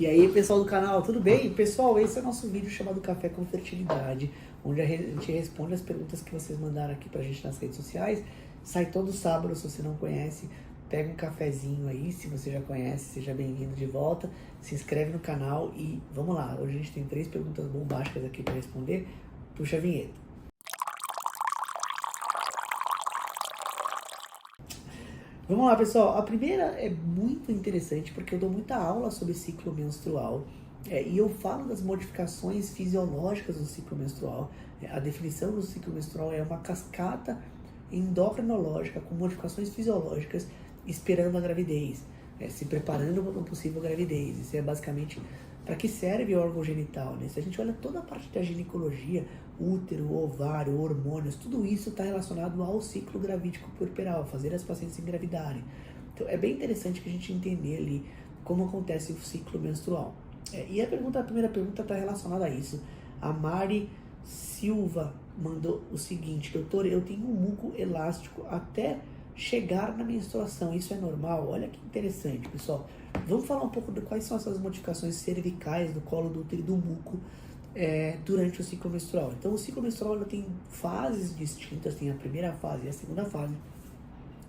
E aí, pessoal do canal, tudo bem? Pessoal, esse é o nosso vídeo chamado Café com Fertilidade, onde a gente responde as perguntas que vocês mandaram aqui pra gente nas redes sociais. Sai todo sábado, se você não conhece, pega um cafezinho aí, se você já conhece, seja bem-vindo de volta, se inscreve no canal e vamos lá. Hoje a gente tem 3 perguntas bombásticas aqui para responder. Puxa a vinheta. Vamos lá, pessoal. A primeira é muito interessante porque eu dou muita aula sobre ciclo menstrual e eu falo das modificações fisiológicas do ciclo menstrual. A definição do ciclo menstrual é uma cascata endocrinológica com modificações fisiológicas esperando a gravidez, se preparando para uma possível gravidez. Isso é basicamente para que serve o órgão genital, né? Se a gente olha toda a parte da ginecologia, útero, ovário, hormônios, tudo isso está relacionado ao ciclo gravídico puerperal, fazer as pacientes engravidarem. Então é bem interessante que a gente entender ali como acontece o ciclo menstrual. E a primeira pergunta está relacionada a isso. A Mari Silva mandou o seguinte: doutor, eu tenho um muco elástico até chegar na menstruação, isso é normal? Olha que interessante, pessoal. Vamos falar um pouco de quais são essas modificações cervicais do colo do útero e do muco durante o ciclo menstrual. Então, o ciclo menstrual tem fases distintas, tem a primeira fase e a segunda fase.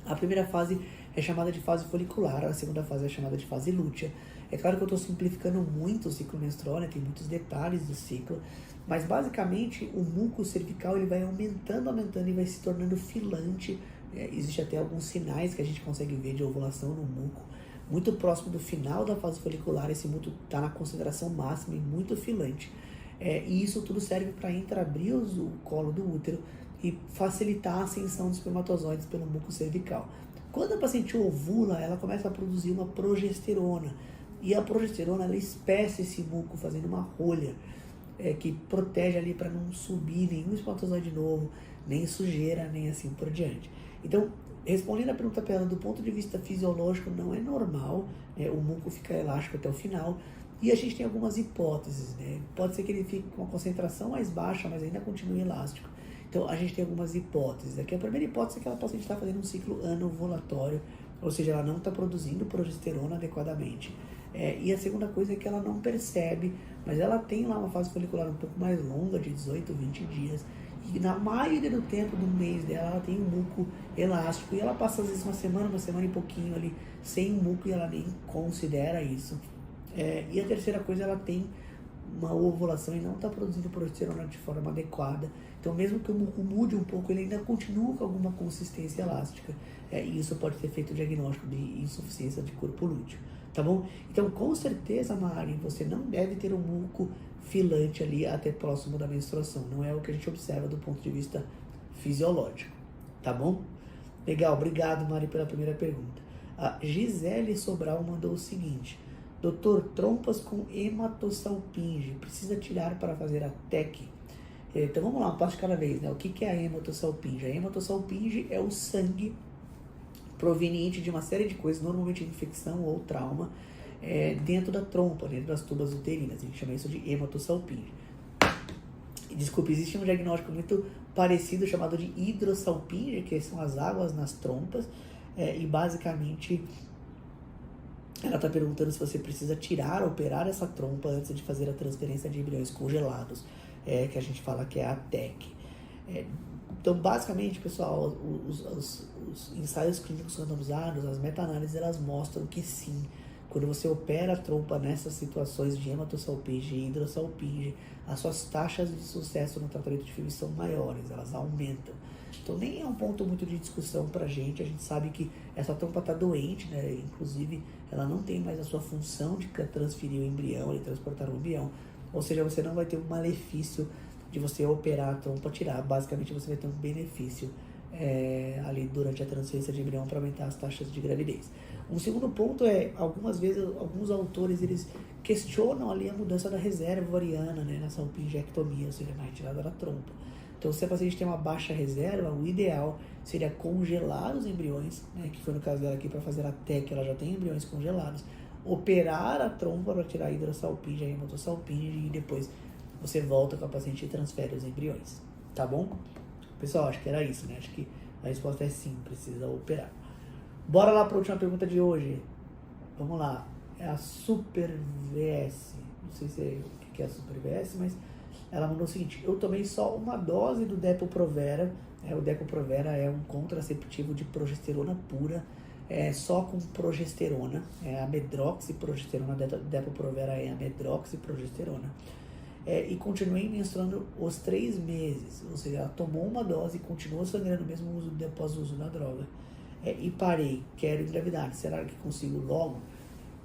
A primeira fase é chamada de fase folicular, a segunda fase é chamada de fase lútea. É claro que eu estou simplificando muito o ciclo menstrual, né? Tem muitos detalhes do ciclo, mas basicamente o muco cervical ele vai aumentando e vai se tornando filante. Existe até alguns sinais que a gente consegue ver de ovulação no muco. Muito próximo do final da fase folicular, esse muco está na concentração máxima e muito filante. E isso tudo serve para entreabrir o colo do útero e facilitar a ascensão dos espermatozoides pelo muco cervical. Quando a paciente ovula, ela começa a produzir uma progesterona. E a progesterona, ela espessa esse muco fazendo uma rolha que protege ali para não subir nenhum espermatozoide novo, nem sujeira, nem assim por diante. Então, respondendo a pergunta para ela, do ponto de vista fisiológico, não é normal, o muco fica elástico até o final, e a gente tem algumas hipóteses, né? Pode ser que ele fique com uma concentração mais baixa, mas ainda continue elástico. Então, a gente tem algumas hipóteses. Aqui a primeira hipótese é que a paciente está fazendo um ciclo anovulatório, ou seja, ela não está produzindo progesterona adequadamente. E a segunda coisa é que ela não percebe, mas ela tem lá uma fase folicular um pouco mais longa, de 18, 20 dias, e na maioria do tempo do mês dela, ela tem um muco elástico, e ela passa às vezes uma semana e pouquinho ali, sem muco, e ela nem considera isso. E a terceira coisa, ela tem uma ovulação e não está produzindo progesterona de forma adequada. Então, mesmo que o muco mude um pouco, ele ainda continua com alguma consistência elástica. E isso pode ter feito o diagnóstico de insuficiência de corpo lúteo. Tá bom? Então, com certeza, Mari, você não deve ter um muco filante ali até próximo da menstruação. Não é o que a gente observa do ponto de vista fisiológico. Tá bom? Legal, obrigado, Mari, pela primeira pergunta. A Gisele Sobral mandou o seguinte: doutor, trompas com hematossalpinge, precisa tirar para fazer a TEC? Então vamos lá, um passo de cada vez, né? O que é a hematossalpinge? A hematossalpinge é o sangue proveniente de uma série de coisas, normalmente infecção ou trauma, dentro da trompa, dentro das tubas uterinas. A gente chama isso de hematossalpinge. Desculpe, existe um diagnóstico muito parecido chamado de hidrossalpinge, que são as águas nas trompas, e basicamente ela está perguntando se você precisa operar essa trompa antes de fazer a transferência de embriões congelados, que a gente fala que é a TEC. Então, basicamente, pessoal, os ensaios clínicos randomizados, as meta-análises, elas mostram que sim, quando você opera a trompa nessas situações de hematossalpinge e hidrossalpinge, as suas taxas de sucesso no tratamento de FIV são maiores, elas aumentam. Então, nem é um ponto muito de discussão pra gente, a gente sabe que essa trompa tá doente, né? Inclusive, ela não tem mais a sua função de transferir o embrião e transportar o embrião, ou seja, você não vai ter um malefício de você operar a trompa, tirar. Basicamente, você vai ter um benefício ali durante a transferência de embrião para aumentar as taxas de gravidez. Um segundo ponto algumas vezes, alguns autores, eles questionam ali a mudança da reserva ovariana, né, na salpingectomia, ou seja, na retirada da trompa. Então, se a paciente tem uma baixa reserva, o ideal seria congelar os embriões, né, que foi no caso dela aqui para fazer a TEC, ela já tem embriões congelados, operar a trompa para tirar a hidrossalpinge, a hematossalpinge, e depois você volta com a paciente e transfere os embriões, tá bom? Pessoal, acho que era isso, né? Acho que a resposta é sim, precisa operar. Bora lá para a última pergunta de hoje. Vamos lá. é a Super VS, não sei se é, o que é a Super VS, mas ela mandou o seguinte: eu tomei só uma dose do Depo-Provera. O Depo-Provera é um contraceptivo de progesterona pura, só com progesterona, a medroxiprogesterona. Depo-Provera é a medroxiprogesterona. E continuei menstruando os 3 meses, ou seja, ela tomou uma dose e continuou sangrando mesmo após o uso da droga. E parei, quero engravidar, será que consigo logo?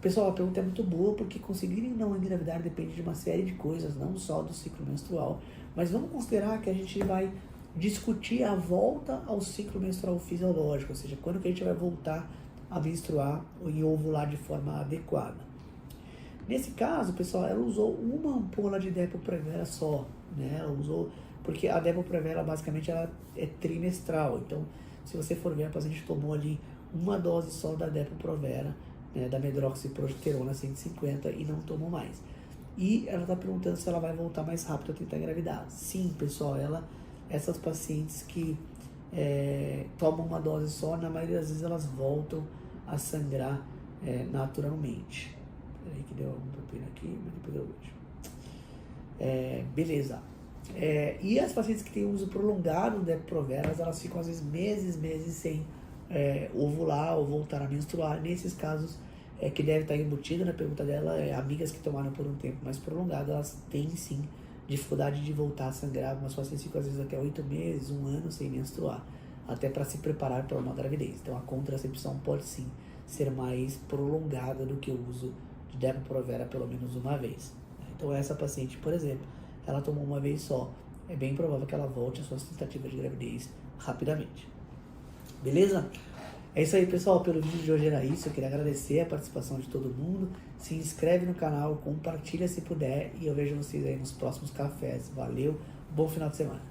Pessoal, a pergunta é muito boa, porque conseguir não engravidar depende de uma série de coisas, não só do ciclo menstrual, mas vamos considerar que a gente vai discutir a volta ao ciclo menstrual fisiológico, ou seja, quando que a gente vai voltar a menstruar e ovular de forma adequada. Nesse caso, pessoal, ela usou uma ampola de Depo-Provera só, né? Ela usou, porque a Depo-Provera basicamente ela é trimestral, então se você for ver, a paciente tomou ali uma dose só da Depo-Provera, né, da medroxiprogesterona 150 e não tomou mais. E ela está perguntando se ela vai voltar mais rápido a tentar engravidar. Sim, pessoal, essas pacientes que tomam uma dose só, na maioria das vezes elas voltam a sangrar naturalmente. Peraí que deu algum papel aqui, mas depois eu vejo. Beleza. E as pacientes que têm uso prolongado do Depo-Provera, elas ficam às vezes meses sem ovular ou voltar a menstruar. Nesses casos, que deve estar embutido na pergunta dela, amigas que tomaram por um tempo mais prolongado, elas têm sim dificuldade de voltar a sangrar. Algumas pacientes ficam às vezes até 8 meses, 1 ano sem menstruar, até para se preparar para uma gravidez. Então a contracepção pode sim ser mais prolongada do que o uso de Depo-Provera pelo menos uma vez. Então essa paciente, por exemplo, ela tomou uma vez só, é bem provável que ela volte às suas tentativas de gravidez rapidamente. Beleza? É isso aí, pessoal. Pelo vídeo de hoje era isso. Eu queria agradecer a participação de todo mundo. Se inscreve no canal, compartilha se puder e eu vejo vocês aí nos próximos cafés. Valeu, bom final de semana.